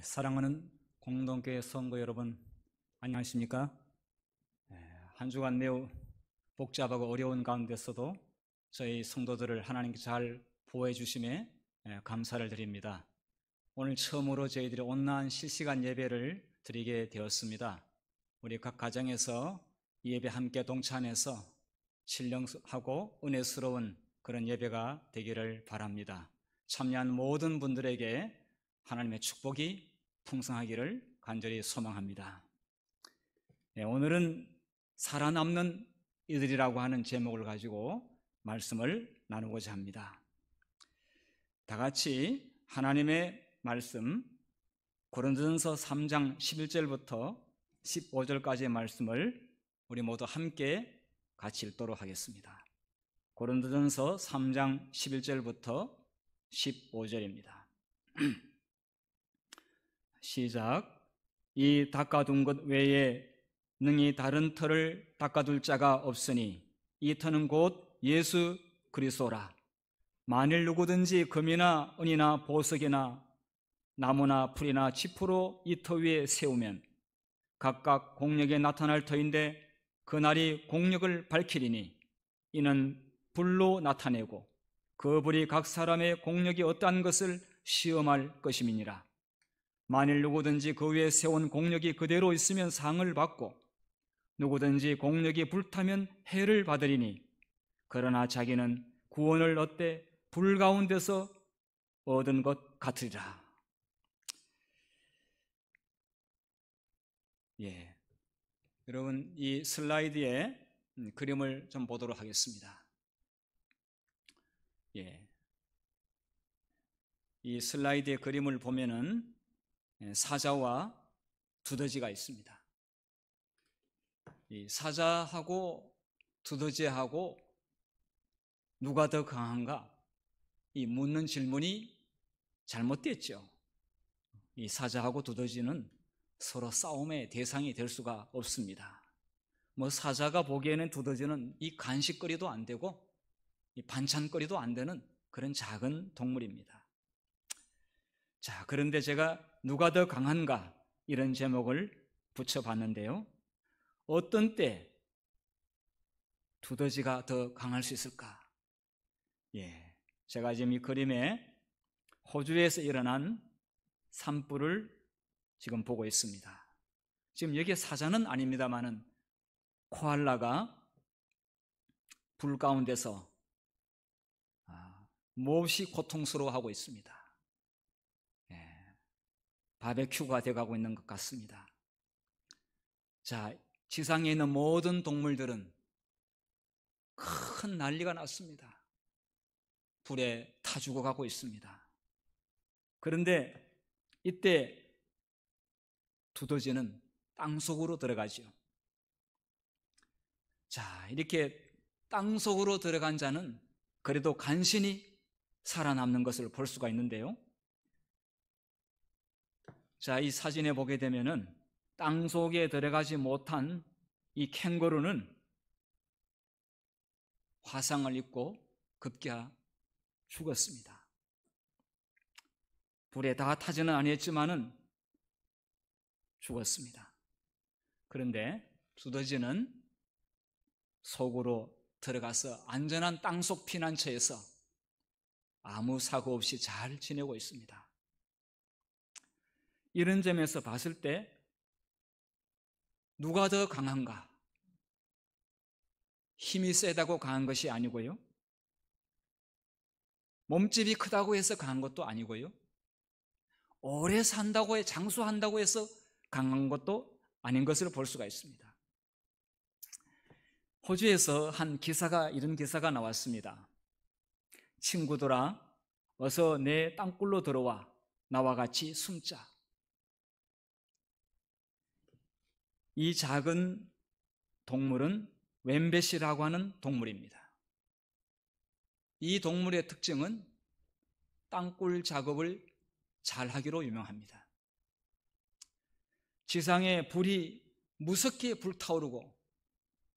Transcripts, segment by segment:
사랑하는 공동교회 성도 여러분, 안녕하십니까? 한 주간 매우 복잡하고 어려운 가운데서도 저희 성도들을 하나님께 잘 보호해 주심에 감사를 드립니다. 오늘 처음으로 저희들이 온라인 실시간 예배를 드리게 되었습니다. 우리 각 가정에서 이 예배 함께 동참해서 신령하고 은혜스러운 그런 예배가 되기를 바랍니다. 참여한 모든 분들에게 하나님의 축복이 풍성하기를 간절히 소망합니다. 오늘은 살아남는 이들이라고 하는 제목을 가지고 말씀을 나누고자 합니다. 다 같이 하나님의 말씀 고린도전서 3장 11절부터 15절까지의 말씀을 우리 모두 함께 같이 읽도록 하겠습니다. 고린도전서 3장 11절부터 15절입니다. 시작. 이 닦아둔 것 외에 능히 다른 터를 닦아둘 자가 없으니 이 터는 곧 예수 그리스도라. 만일 누구든지 금이나 은이나 보석이나 나무나 풀이나 지푸로 이 터 위에 세우면 각각 공력에 나타날 터인데 그날이 공력을 밝히리니 이는 불로 나타내고 그 불이 각 사람의 공력이 어떠한 것을 시험할 것임이니라. 만일 누구든지 그 위에 세운 공력이 그대로 있으면 상을 받고 누구든지 공력이 불타면 해를 받으리니 그러나 자기는 구원을 얻되 불 가운데서 얻은 것 같으리라. 여러분, 이 슬라이드에 그림을 좀 보도록 하겠습니다. 이 슬라이드의 그림을 보면은 사자와 두더지가 있습니다. 이 사자하고 두더지하고 누가 더 강한가? 이 묻는 질문이 잘못됐죠. 이 사자하고 두더지는 서로 싸움의 대상이 될 수가 없습니다. 사자가 보기에는 두더지는 이 간식거리도 안 되고 이 반찬거리도 안 되는 그런 작은 동물입니다. 자, 그런데 제가 누가 더 강한가 이런 제목을 붙여봤는데요. 어떤 때 두더지가 더 강할 수 있을까? 제가 지금 이 그림에 호주에서 일어난 산불을 지금 보고 있습니다. 지금 여기에 사자는 아닙니다만은 코알라가 불 가운데서 몹시 고통스러워하고 있습니다. 바베큐가 되어가고 있는 것 같습니다. 자, 지상에 있는 모든 동물들은 큰 난리가 났습니다. 불에 타 죽어가고 있습니다. 그런데 이때 두더지는 땅속으로 들어가죠. 자, 이렇게 땅속으로 들어간 자는 그래도 간신히 살아남는 것을 볼 수가 있는데요. 자, 이 사진에 보게 되면은 땅속에 들어가지 못한 이 캥거루는 화상을 입고 급기야 죽었습니다. 불에 다 타지는 아니었지만은 죽었습니다. 그런데 두더지는 속으로 들어가서 안전한 땅속 피난처에서 아무 사고 없이 잘 지내고 있습니다. 이런 점에서 봤을 때 누가 더 강한가? 힘이 세다고 강한 것이 아니고요, 몸집이 크다고 해서 강한 것도 아니고요, 오래 산다고 해 장수한다고 해서 강한 것도 아닌 것을 볼 수가 있습니다. 호주에서 한 기사가 이런 기사가 나왔습니다. 친구들아, 어서 내 땅굴로 들어와 나와 같이 숨자. 이 작은 동물은 웸뱃이라고 하는 동물입니다. 이 동물의 특징은 땅굴 작업을 잘 하기로 유명합니다. 지상에 불이 무섭게 불타오르고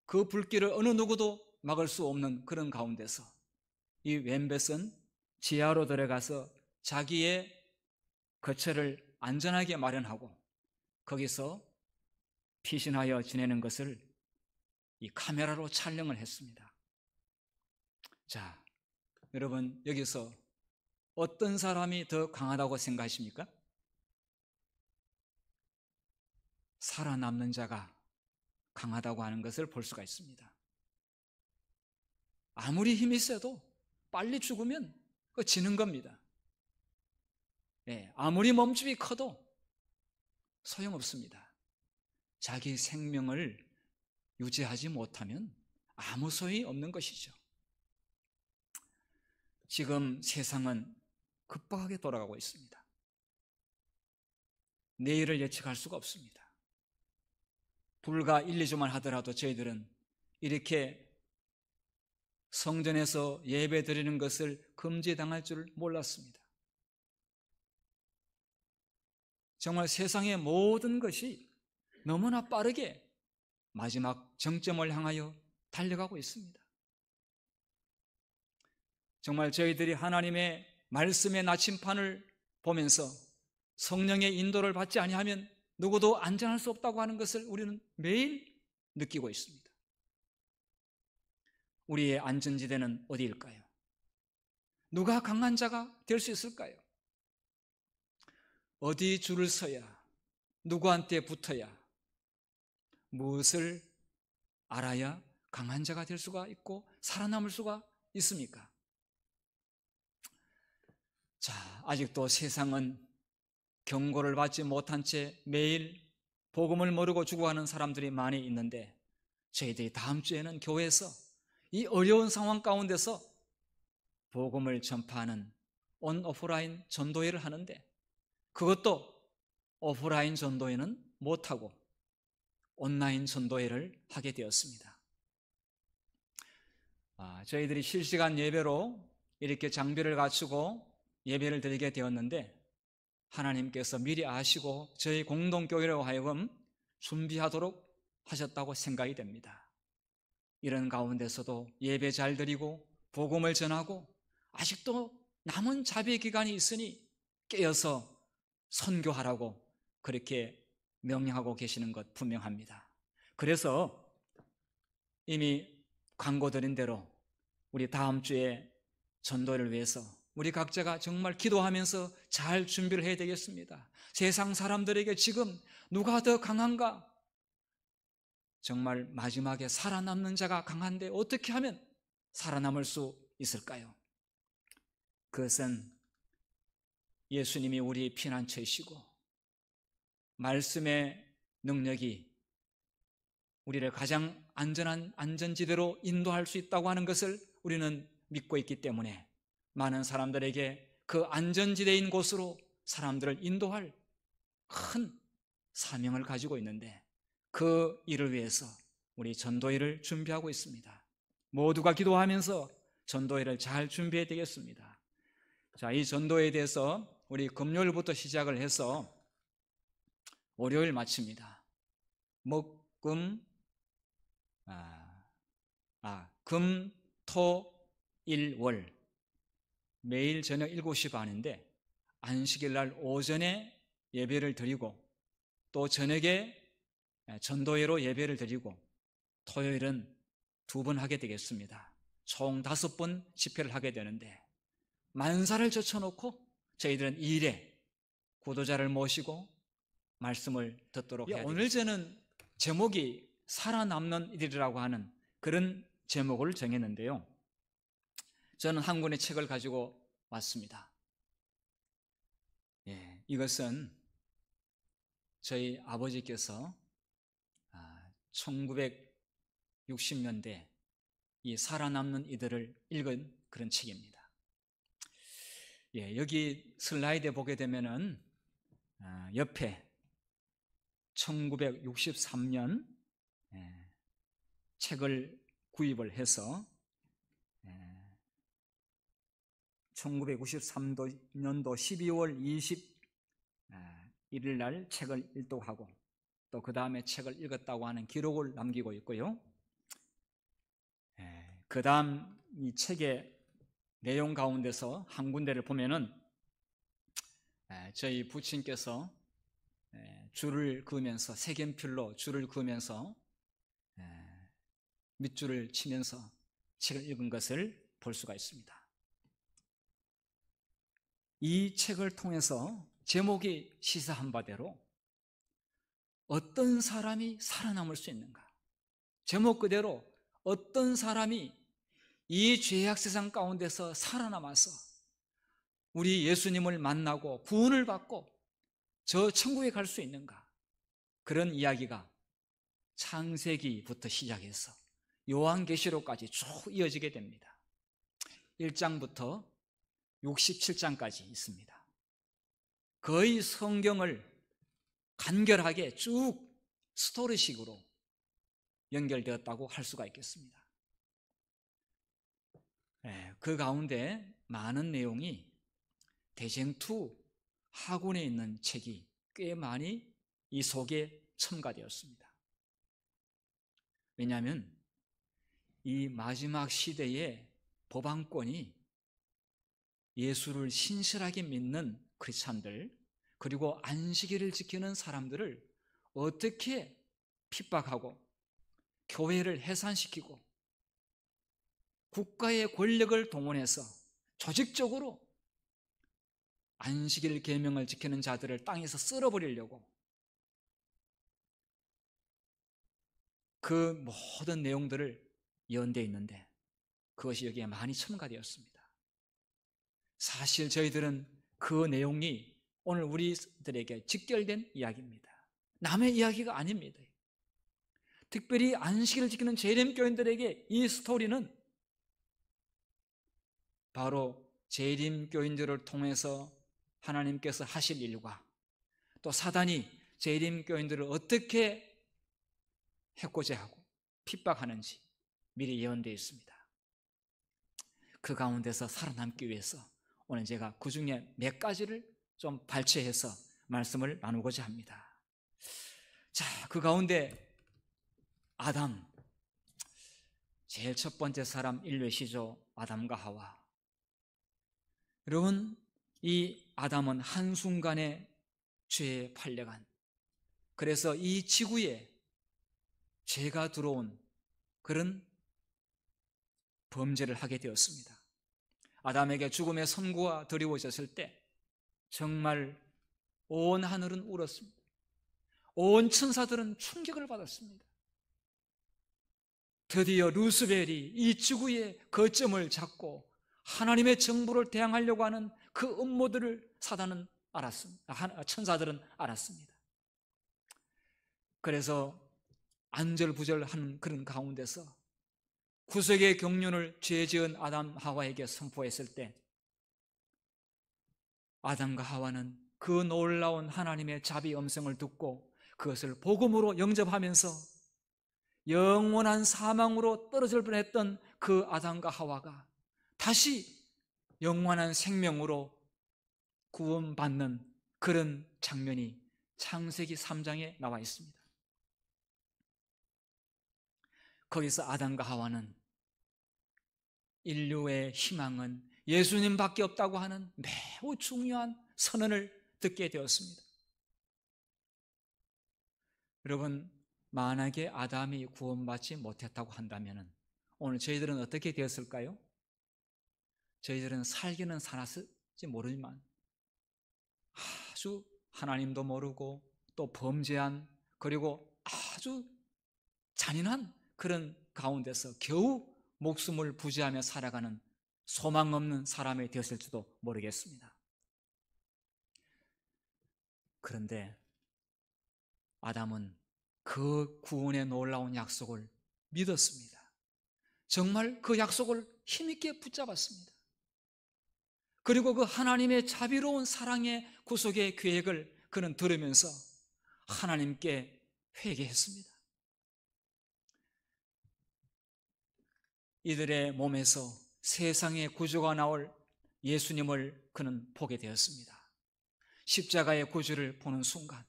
그 불길을 어느 누구도 막을 수 없는 그런 가운데서 이 웸뱃은 지하로 들어가서 자기의 거처를 안전하게 마련하고 거기서 피신하여 지내는 것을 이 카메라로 촬영을 했습니다. 자, 여러분 여기서 어떤 사람이 더 강하다고 생각하십니까? 살아남는 자가 강하다고 하는 것을 볼 수가 있습니다. 아무리 힘이 세도 빨리 죽으면 지는 겁니다. 아무리 몸집이 커도 소용없습니다. 자기 생명을 유지하지 못하면 아무 소용이 없는 것이죠. 지금 세상은 급박하게 돌아가고 있습니다. 내일을 예측할 수가 없습니다. 불과 1, 2주만 하더라도 저희들은 이렇게 성전에서 예배 드리는 것을 금지당할 줄 몰랐습니다. 정말 세상의 모든 것이 너무나 빠르게 마지막 정점을 향하여 달려가고 있습니다. 정말 저희들이 하나님의 말씀의 나침판을 보면서 성령의 인도를 받지 아니하면 누구도 안전할 수 없다고 하는 것을 우리는 매일 느끼고 있습니다. 우리의 안전지대는 어디일까요? 누가 강한 자가 될 수 있을까요? 어디 줄을 서야, 누구한테 붙어야, 무엇을 알아야 강한 자가 될 수가 있고 살아남을 수가 있습니까? 자, 아직도 세상은 경고를 받지 못한 채 매일 복음을 모르고 죽어가는 사람들이 많이 있는데 저희들이 다음 주에는 교회에서 이 어려운 상황 가운데서 복음을 전파하는 오프라인 전도회를 하는데 그것도 오프라인 전도회는 못하고 온라인 전도회를 하게 되었습니다. 저희들이 실시간 예배로 이렇게 장비를 갖추고 예배를 드리게 되었는데 하나님께서 미리 아시고 저희 공동교회로 하여금 준비하도록 하셨다고 생각이 됩니다. 이런 가운데서도 예배 잘 드리고 복음을 전하고 아직도 남은 자비 기간이 있으니 깨어서 선교하라고 그렇게 명령하고 계시는 것 분명합니다. 그래서 이미 광고 드린 대로 우리 다음 주에 전도를 위해서 우리 각자가 정말 기도하면서 잘 준비를 해야 되겠습니다. 세상 사람들에게 지금 누가 더 강한가? 정말 마지막에 살아남는 자가 강한데 어떻게 하면 살아남을 수 있을까요? 그것은 예수님이 우리 피난처이시고 말씀의 능력이 우리를 가장 안전한 안전지대로 인도할 수 있다고 하는 것을 우리는 믿고 있기 때문에 많은 사람들에게 그 안전지대인 곳으로 사람들을 인도할 큰 사명을 가지고 있는데 그 일을 위해서 우리 전도회를 준비하고 있습니다. 모두가 기도하면서 전도회를 잘 준비해야 되겠습니다. 자, 이 전도회에 대해서 우리 금요일부터 시작을 해서 월요일 마칩니다. 금, 토, 일, 월 매일 저녁 7시 반인데 안식일 날 오전에 예배를 드리고 또 저녁에 전도회로 예배를 드리고 토요일은 2번 하게 되겠습니다. 총 5번 집회를 하게 되는데 만사를 젖혀놓고 저희들은 2일에 구도자를 모시고 말씀을 듣도록 해야 되겠습니다. 오늘 저는 제목이 살아남는 이들이라고 하는 그런 제목을 정했는데요. 저는 한 권의 책을 가지고 왔습니다. 이것은 저희 아버지께서 1960년대 이 살아남는 이들을 읽은 그런 책입니다. 여기 슬라이드에 보게 되면은 옆에 1963년 책을 구입을 해서 1993년도 12월 21일 날 책을 일독하고 또 그 다음에 책을 읽었다고 하는 기록을 남기고 있고요. 그 다음 이 책의 내용 가운데서 한 군데를 보면은 저희 부친께서 줄을 그으면서 색연필로 줄을 그으면서 밑줄을 치면서 책을 읽은 것을 볼 수가 있습니다. 이 책을 통해서 제목이 시사한 바대로 어떤 사람이 살아남을 수 있는가? 제목 그대로 어떤 사람이 이 죄악 세상 가운데서 살아남아서 우리 예수님을 만나고 구원을 받고 저 천국에 갈 수 있는가? 그런 이야기가 창세기부터 시작해서 요한계시록까지 쭉 이어지게 됩니다. 1장부터 67장까지 있습니다. 거의 성경을 간결하게 쭉 스토리식으로 연결되었다고 할 수가 있겠습니다. 그 가운데 많은 내용이 대쟁투 학원에 있는 책이 꽤 많이 이 속에 첨가되었습니다. 왜냐하면 이 마지막 시대의 법안권이 예수를 신실하게 믿는 크리스찬들 그리고 안식일을 지키는 사람들을 어떻게 핍박하고 교회를 해산시키고 국가의 권력을 동원해서 조직적으로 안식일 계명을 지키는 자들을 땅에서 쓸어버리려고 그 모든 내용들을 연대해 있는데 그것이 여기에 많이 첨가되었습니다. 사실 저희들은 그 내용이 오늘 우리들에게 직결된 이야기입니다. 남의 이야기가 아닙니다. 특별히 안식일을 지키는 재림교인들에게 이 스토리는 바로 재림교인들을 통해서 하나님께서 하실 일과 또 사단이 재림교인들을 어떻게 해코지 하고 핍박하는지 미리 예언되어 있습니다. 그 가운데서 살아남기 위해서 오늘 제가 그 중에 몇 가지를 좀 발췌해서 말씀을 나누고자 합니다. 자, 그 가운데 아담, 제일 첫 번째 사람 인류의 시조 아담과 하와. 여러분, 이 아담은 한순간에 죄에 팔려간, 그래서 이 지구에 죄가 들어온 그런 범죄를 하게 되었습니다. 아담에게 죽음의 선고가 드리워졌을 때 정말 온 하늘은 울었습니다. 온 천사들은 충격을 받았습니다. 드디어 루스벨이 이 지구의 거점을 잡고 하나님의 정부를 대항하려고 하는 그 음모들을 사단은 알았습니다. 천사들은 알았습니다. 그래서 안절부절하는 그런 가운데서 구속의 경륜을 죄 지은 아담 하와에게 선포했을 때 아담과 하와는 그 놀라운 하나님의 자비 음성을 듣고 그것을 복음으로 영접하면서 영원한 사망으로 떨어질 뻔했던 그 아담과 하와가 다시 영원한 생명으로 구원받는 그런 장면이 창세기 3장에 나와 있습니다. 거기서 아담과 하와는 인류의 희망은 예수님밖에 없다고 하는 매우 중요한 선언을 듣게 되었습니다. 여러분, 만약에 아담이 구원받지 못했다고 한다면 오늘 저희들은 어떻게 되었을까요? 저희들은 살기는 살았을지 모르지만 아주 하나님도 모르고 또 범죄한 그리고 아주 잔인한 그런 가운데서 겨우 목숨을 부지하며 살아가는 소망 없는 사람이 되었을지도 모르겠습니다. 그런데 아담은 그 구원의 놀라운 약속을 믿었습니다. 정말 그 약속을 힘있게 붙잡았습니다. 그리고 그 하나님의 자비로운 사랑의 구속의 계획을 그는 들으면서 하나님께 회개했습니다. 이들의 몸에서 세상의 구주가 나올 예수님을 그는 보게 되었습니다. 십자가의 구주를 보는 순간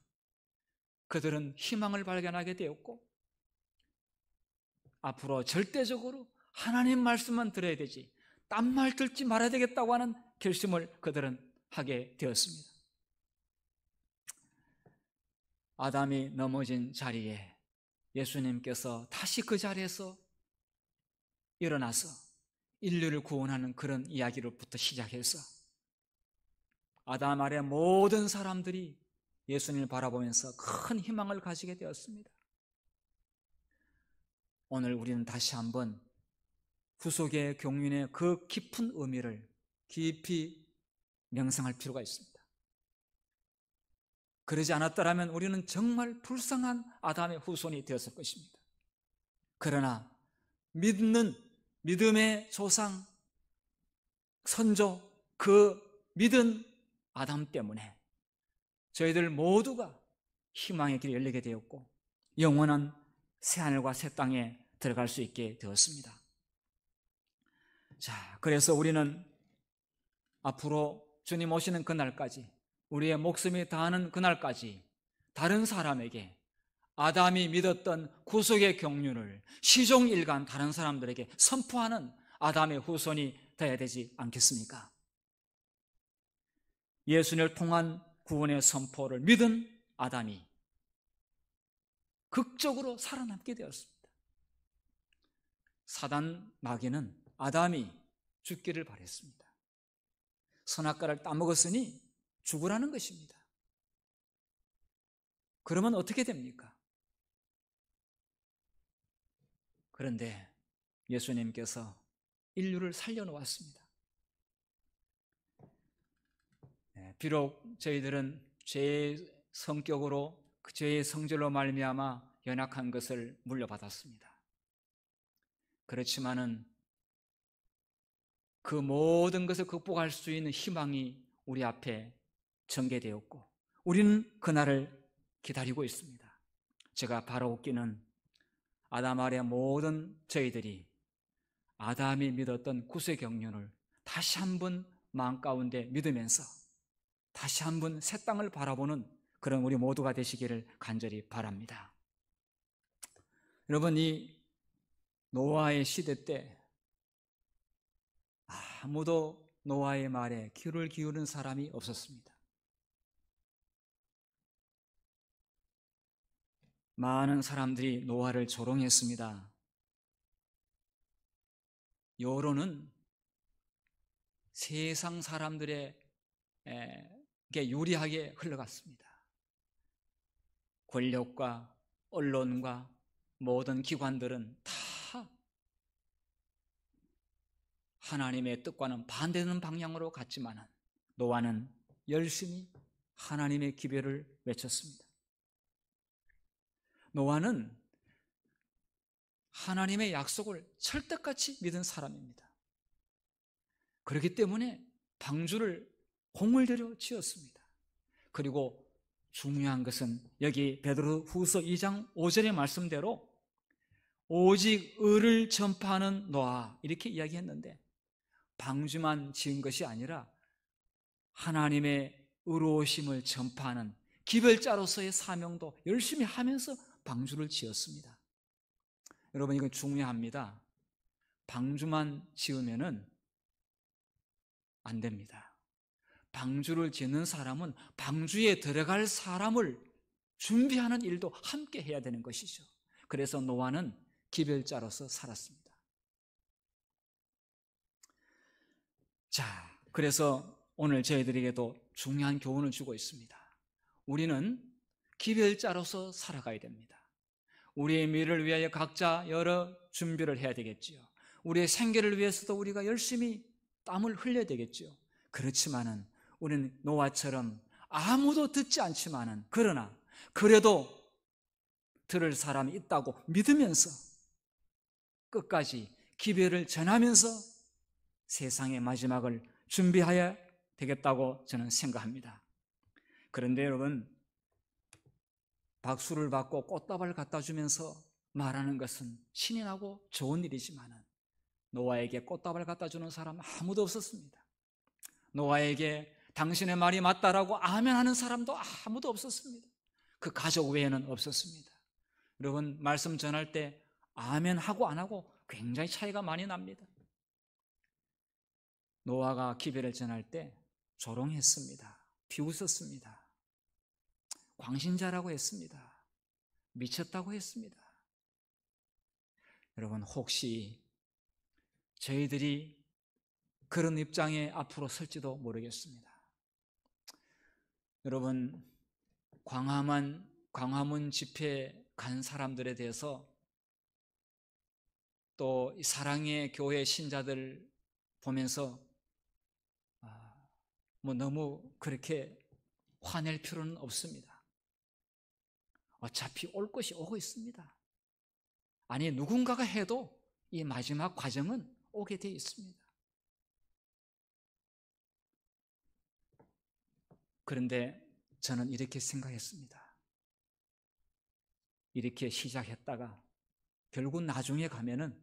그들은 희망을 발견하게 되었고 앞으로 절대적으로 하나님 말씀만 들어야 되지 딴 말 듣지 말아야 되겠다고 하는 결심을 그들은 하게 되었습니다. 아담이 넘어진 자리에 예수님께서 다시 그 자리에서 일어나서 인류를 구원하는 그런 이야기로부터 시작해서 아담 아래 모든 사람들이 예수님을 바라보면서 큰 희망을 가지게 되었습니다. 오늘 우리는 다시 한번 구속의 경륜의 그 깊은 의미를 깊이 명상할 필요가 있습니다. 그러지 않았더라면 우리는 정말 불쌍한 아담의 후손이 되었을 것입니다. 그러나 믿는 믿음의 조상, 선조, 그 믿은 아담 때문에 저희들 모두가 희망의 길이 열리게 되었고 영원한 새하늘과 새 땅에 들어갈 수 있게 되었습니다. 자, 그래서 우리는 앞으로 주님 오시는 그날까지, 우리의 목숨이 다하는 그날까지 다른 사람에게 아담이 믿었던 구속의 경륜을 시종일관 다른 사람들에게 선포하는 아담의 후손이 되어야 되지 않겠습니까? 예수님을 통한 구원의 선포를 믿은 아담이 극적으로 살아남게 되었습니다. 사단 마귀는 아담이 죽기를 바랬습니다. 선악과를 따먹었으니 죽으라는 것입니다. 그러면 어떻게 됩니까? 그런데 예수님께서 인류를 살려놓았습니다. 비록 저희들은 죄의 성격으로 죄의 성질로 말미암아 연약한 것을 물려받았습니다. 그렇지만은 그 모든 것을 극복할 수 있는 희망이 우리 앞에 전개되었고 우리는 그날을 기다리고 있습니다. 제가 바라옵기는 아담 아래 모든 저희들이 아담이 믿었던 구속의 경륜을 다시 한번 마음 가운데 믿으면서 다시 한번 새 땅을 바라보는 그런 우리 모두가 되시기를 간절히 바랍니다. 여러분, 이 노아의 시대 때 아무도 노아의 말에 귀를 기울이는 사람이 없었습니다. 많은 사람들이 노아를 조롱했습니다. 여론은 세상 사람들에게 유리하게 흘러갔습니다. 권력과 언론과 모든 기관들은 다 하나님의 뜻과는 반대되는 방향으로 갔지만 노아는 열심히 하나님의 기별을 외쳤습니다. 노아는 하나님의 약속을 철떡같이 믿은 사람입니다. 그렇기 때문에 방주를 공을 들여 지었습니다. 그리고 중요한 것은 여기 베드로후서 2장 5절의 말씀대로 오직 의를 전파하는 노아 이렇게 이야기했는데 방주만 지은 것이 아니라 하나님의 의로우심을 전파하는 기별자로서의 사명도 열심히 하면서 방주를 지었습니다. 여러분, 이건 중요합니다. 방주만 지으면은 안 됩니다. 방주를 짓는 사람은 방주에 들어갈 사람을 준비하는 일도 함께 해야 되는 것이죠. 그래서 노아는 기별자로서 살았습니다. 자, 그래서 오늘 저희들에게도 중요한 교훈을 주고 있습니다. 우리는 기별자로서 살아가야 됩니다. 우리의 미래를 위하여 각자 여러 준비를 해야 되겠지요. 우리의 생계를 위해서도 우리가 열심히 땀을 흘려야 되겠지요. 그렇지만은 우리는 노아처럼 아무도 듣지 않지만은 그러나 그래도 들을 사람이 있다고 믿으면서 끝까지 기별을 전하면서 세상의 마지막을 준비해야 되겠다고 저는 생각합니다. 그런데 여러분, 박수를 받고 꽃다발을 갖다 주면서 말하는 것은 신이 나고 좋은 일이지만 노아에게 꽃다발을 갖다 주는 사람 아무도 없었습니다. 노아에게 당신의 말이 맞다라고 아멘하는 사람도 아무도 없었습니다. 그 가족 외에는 없었습니다. 여러분, 말씀 전할 때 아멘하고 안 하고 굉장히 차이가 많이 납니다. 노아가 기별을 전할 때 조롱했습니다. 비웃었습니다. 광신자라고 했습니다. 미쳤다고 했습니다. 여러분, 혹시 저희들이 그런 입장에 앞으로 설지도 모르겠습니다. 여러분, 광화문 집회에 간 사람들에 대해서 또 사랑의 교회 신자들 보면서 너무 그렇게 화낼 필요는 없습니다. 어차피 올 것이 오고 있습니다. 아니, 누군가가 해도 이 마지막 과정은 오게 되어 있습니다. 그런데 저는 이렇게 생각했습니다. 이렇게 시작했다가 결국 나중에 가면은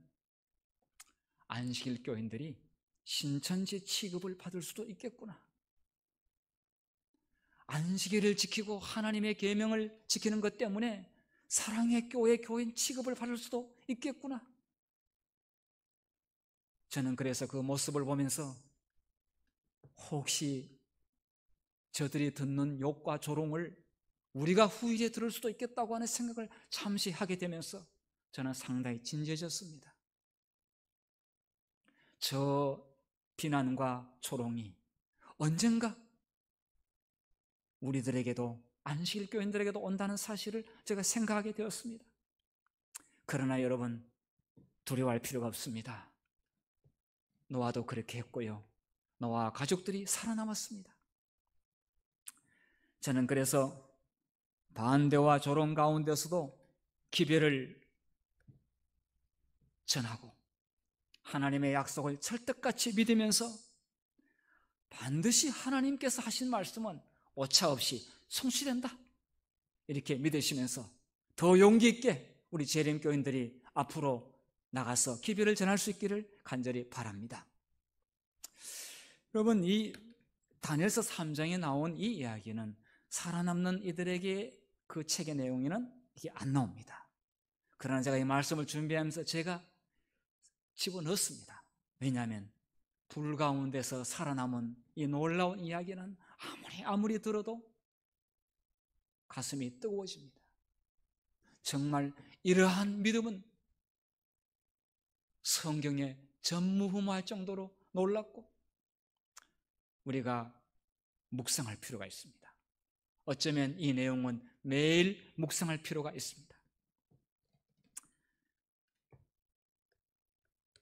안식일 교인들이 신천지 취급을 받을 수도 있겠구나. 안식일을 지키고 하나님의 계명을 지키는 것 때문에 사랑의 교회 교인 취급을 받을 수도 있겠구나. 저는 그래서 그 모습을 보면서 혹시 저들이 듣는 욕과 조롱을 우리가 후일에 들을 수도 있겠다고 하는 생각을 잠시 하게 되면서 저는 상당히 진지해졌습니다. 저 비난과 조롱이 언젠가 우리들에게도, 안식일 교인들에게도 온다는 사실을 제가 생각하게 되었습니다. 그러나 여러분, 두려워할 필요가 없습니다. 노아도 그렇게 했고요, 노아와 가족들이 살아남았습니다. 저는 그래서 반대와 조롱 가운데서도 기별을 전하고 하나님의 약속을 철떡같이 믿으면서 반드시 하나님께서 하신 말씀은 오차 없이 성취된다, 이렇게 믿으시면서 더 용기 있게 우리 재림교인들이 앞으로 나가서 기별을 전할 수 있기를 간절히 바랍니다. 여러분, 이 다니엘서 3장에 나온 이 이야기는 살아남는 이들에게 그 책의 내용에는 이게 안 나옵니다. 그러나 제가 이 말씀을 준비하면서 제가 집어넣었습니다. 왜냐하면 불 가운데서 살아남은 이 놀라운 이야기는 아무리 들어도 가슴이 뜨거워집니다. 정말 이러한 믿음은 성경에 전무후무할 정도로 놀랍고 우리가 묵상할 필요가 있습니다. 어쩌면 이 내용은 매일 묵상할 필요가 있습니다.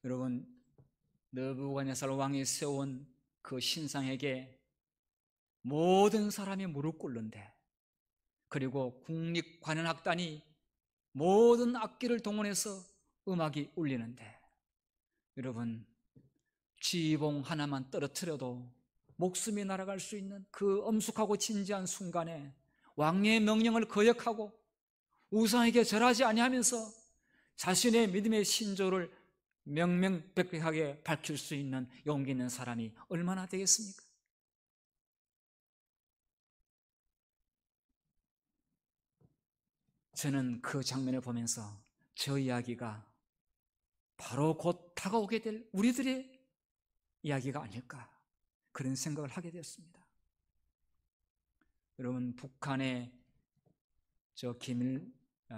여러분, 느부갓네살 왕이 세운 그 신상에게 모든 사람이 무릎 꿇는데, 그리고 국립관현악단이 모든 악기를 동원해서 음악이 울리는데, 여러분, 지휘봉 하나만 떨어뜨려도 목숨이 날아갈 수 있는 그 엄숙하고 진지한 순간에 왕의 명령을 거역하고 우상에게 절하지 아니하면서 자신의 믿음의 신조를 명명백백하게 밝힐 수 있는 용기 있는 사람이 얼마나 되겠습니까? 저는 그 장면을 보면서 저 이야기가 바로 곧 다가오게 될 우리들의 이야기가 아닐까, 그런 생각을 하게 되었습니다. 여러분, 북한의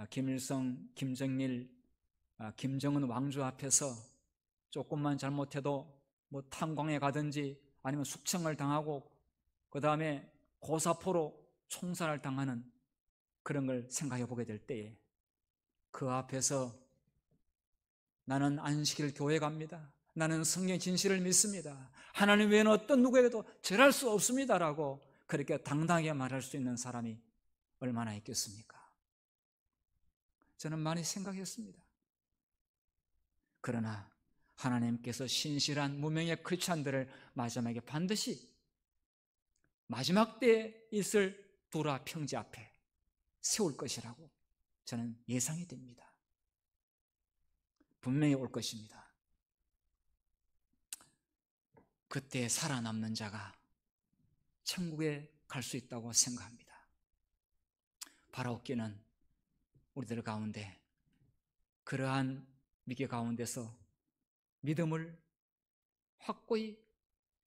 김일성, 김정일, 김정은 왕조 앞에서 조금만 잘못해도 탄광에 가든지 아니면 숙청을 당하고 그 다음에 고사포로 총살을 당하는 그런 걸 생각해 보게 될 때에 그 앞에서 나는 안식일 교회 갑니다, 나는 성경 진실을 믿습니다, 하나님 외에는 어떤 누구에게도 절할 수 없습니다라고 그렇게 당당하게 말할 수 있는 사람이 얼마나 있겠습니까? 저는 많이 생각했습니다. 그러나 하나님께서 신실한 무명의 크리스찬들을 마지막에 반드시 마지막 때에 있을 두라 평지 앞에 세울 것이라고 저는 예상이 됩니다. 분명히 올 것입니다. 그때 살아남는 자가 천국에 갈 수 있다고 생각합니다. 바라옵기는 우리들 가운데 그러한 미개 가운데서 믿음을 확고히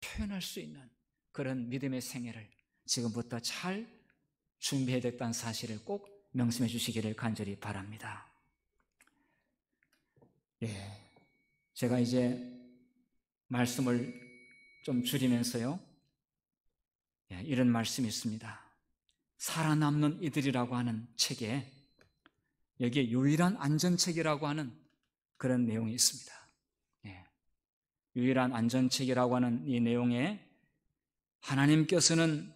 표현할 수 있는 그런 믿음의 생애를 지금부터 잘 준비해야 됐다는 사실을 꼭 명심해 주시기를 간절히 바랍니다. 제가 이제 말씀을 좀 줄이면서요, 이런 말씀이 있습니다. 살아남는 이들이라고 하는 책에 여기에 유일한 안전책이라고 하는 그런 내용이 있습니다. 유일한 안전책이라고 하는 이 내용에 하나님께서는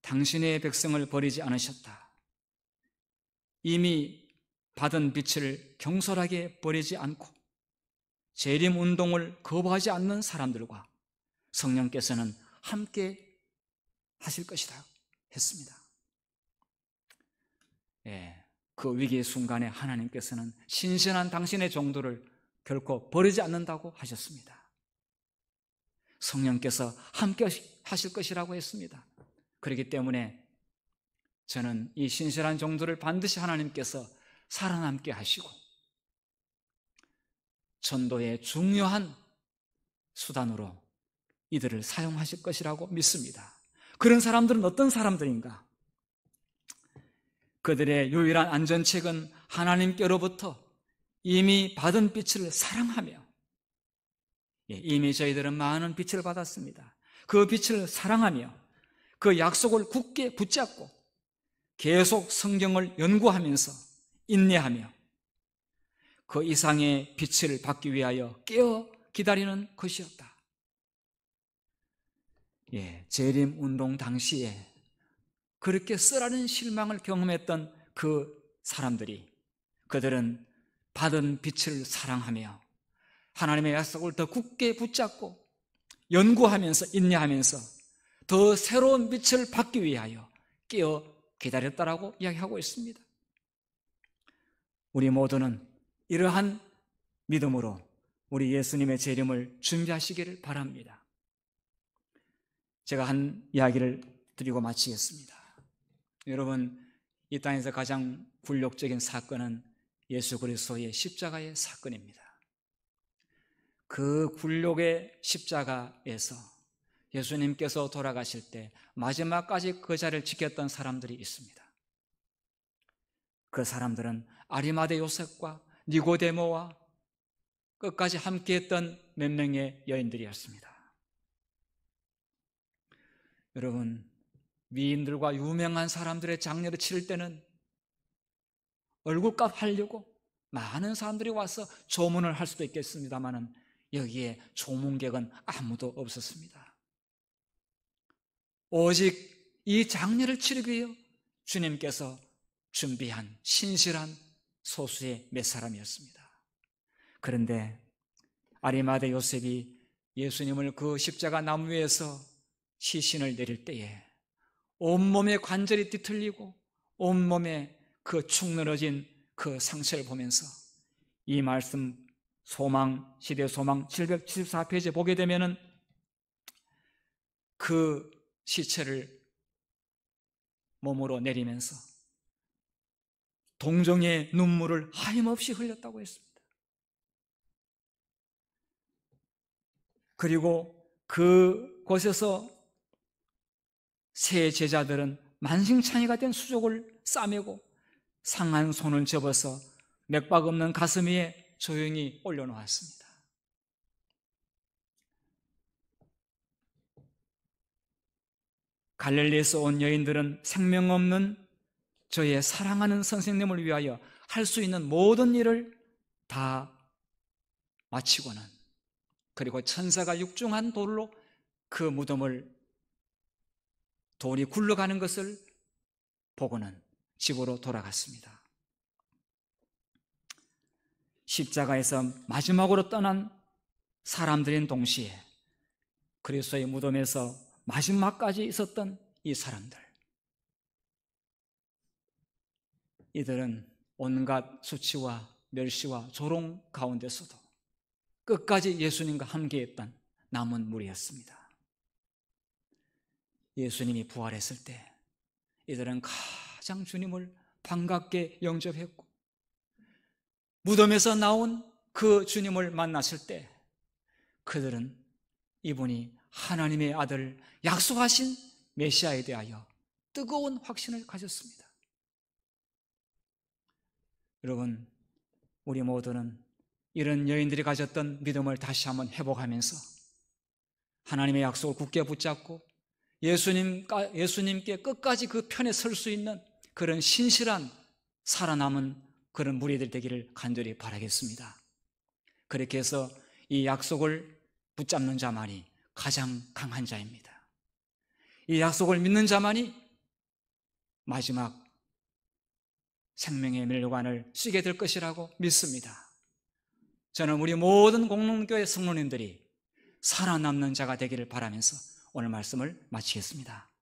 당신의 백성을 버리지 않으셨다. 이미 받은 빛을 경솔하게 버리지 않고 재림 운동을 거부하지 않는 사람들과 성령께서는 함께 하실 것이다 했습니다. 그 위기의 순간에 하나님께서는 신실한 당신의 종들을 결코 버리지 않는다고 하셨습니다. 성령께서 함께 하실 것이라고 했습니다. 그렇기 때문에 저는 이 신실한 종들을 반드시 하나님께서 살아남게 하시고 전도의 중요한 수단으로 이들을 사용하실 것이라고 믿습니다. 그런 사람들은 어떤 사람들인가? 그들의 유일한 안전책은 하나님께로부터 이미 받은 빛을 사랑하며, 이미 저희들은 많은 빛을 받았습니다. 그 빛을 사랑하며 그 약속을 굳게 붙잡고 계속 성경을 연구하면서 인내하며 그 이상의 빛을 받기 위하여 깨어 기다리는 것이었다. 재림 운동 당시에 그렇게 쓰라린 실망을 경험했던 그 사람들이, 그들은 받은 빛을 사랑하며 하나님의 약속을 더 굳게 붙잡고 연구하면서 인내하면서 더 새로운 빛을 받기 위하여 깨어 기다렸다라고 이야기하고 있습니다. 우리 모두는 이러한 믿음으로 우리 예수님의 재림을 준비하시기를 바랍니다. 제가 한 이야기를 드리고 마치겠습니다. 여러분, 이 땅에서 가장 굴욕적인 사건은 예수 그리스도의 십자가의 사건입니다. 그 굴욕의 십자가에서 예수님께서 돌아가실 때 마지막까지 그 자리를 지켰던 사람들이 있습니다. 그 사람들은 아리마대 요셉과 니고데모와 끝까지 함께했던 몇 명의 여인들이었습니다. 여러분, 미인들과 유명한 사람들의 장례를 치를 때는 얼굴값 하려고 많은 사람들이 와서 조문을 할 수도 있겠습니다만 여기에 조문객은 아무도 없었습니다. 오직 이 장례를 치르기 위해 주님께서 준비한 신실한 소수의 몇 사람이었습니다. 그런데 아리마대 요셉이 예수님을 그 십자가 나무 위에서 시신을 내릴 때에 온몸의 관절이 뒤틀리고 온몸에 그 축 늘어진 그 상처를 보면서 이 말씀 소망, 시대 소망 774페이지에 보게 되면은 그 시체를 몸으로 내리면서 동정의 눈물을 하염없이 흘렸다고 했습니다. 그리고 그곳에서 세 제자들은 만신창이가 된 수족을 싸매고 상한 손을 접어서 맥박 없는 가슴 위에 조용히 올려놓았습니다. 갈릴리에서 온 여인들은 생명 없는 저의 사랑하는 선생님을 위하여 할 수 있는 모든 일을 다 마치고는, 그리고 천사가 육중한 돌로 그 무덤을 돌이 굴러가는 것을 보고는 집으로 돌아갔습니다. 십자가에서 마지막으로 떠난 사람들인 동시에 그리스도의 무덤에서 마지막까지 있었던 이 사람들, 이들은 온갖 수치와 멸시와 조롱 가운데서도 끝까지 예수님과 함께했던 남은 무리였습니다. 예수님이 부활했을 때 이들은 가장 주님을 반갑게 영접했고, 무덤에서 나온 그 주님을 만났을 때 그들은 이분이 하나님의 아들, 약속하신 메시아에 대하여 뜨거운 확신을 가졌습니다. 여러분, 우리 모두는 이런 여인들이 가졌던 믿음을 다시 한번 회복하면서 하나님의 약속을 굳게 붙잡고 예수님께 끝까지 그 편에 설 수 있는 그런 신실한 살아남은 그런 무리들 되기를 간절히 바라겠습니다. 그렇게 해서 이 약속을 붙잡는 자만이 가장 강한 자입니다. 이 약속을 믿는 자만이 마지막 생명의 멸관을 쓰게 될 것이라고 믿습니다. 저는 우리 모든 공동교회 성도님들이 살아남는 자가 되기를 바라면서 오늘 말씀을 마치겠습니다.